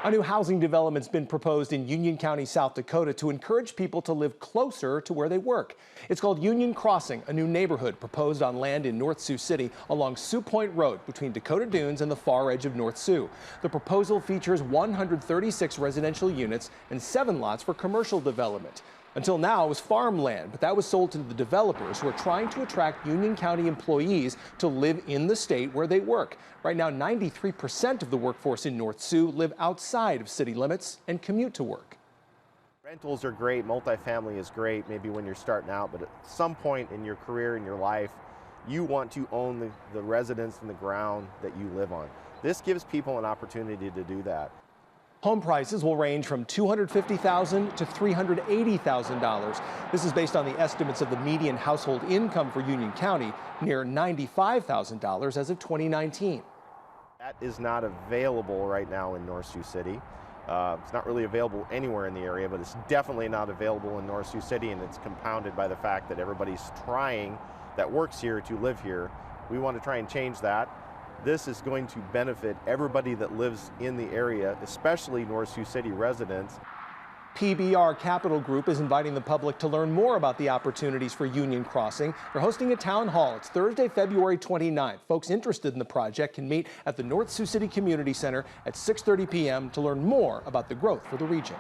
A new housing development's been proposed in Union County, South Dakota to encourage people to live closer to where they work. It's called Union Crossing, a new neighborhood proposed on land in North Sioux City along Sioux Point Road between Dakota Dunes and the far edge of North Sioux. The proposal features 136 residential units and 7 lots for commercial development. Until now, it was farmland, but that was sold to the developers who are trying to attract Union County employees to live in the state where they work. Right now, 93% of the workforce in North Sioux live outside of city limits and commute to work. Rentals are great, multifamily is great, maybe when you're starting out, but at some point in your career, in your life, you want to own the residence and the ground that you live on. This gives people an opportunity to do that. Home prices will range from $250,000 to $380,000. This is based on the estimates of the median household income for Union County, near $95,000 as of 2019. That is not available right now in North Sioux City. It's not really available anywhere in the area, but it's definitely not available in North Sioux City, and it's compounded by the fact that everybody's trying, that works here, to live here. We want to try and change that. This is going to benefit everybody that lives in the area, especially North Sioux City residents. PBR Capital Group is inviting the public to learn more about the opportunities for Union Crossing. They're hosting a town hall. It's Thursday, February 29th. Folks interested in the project can meet at the North Sioux City Community Center at 6:30 p.m. to learn more about the growth for the region.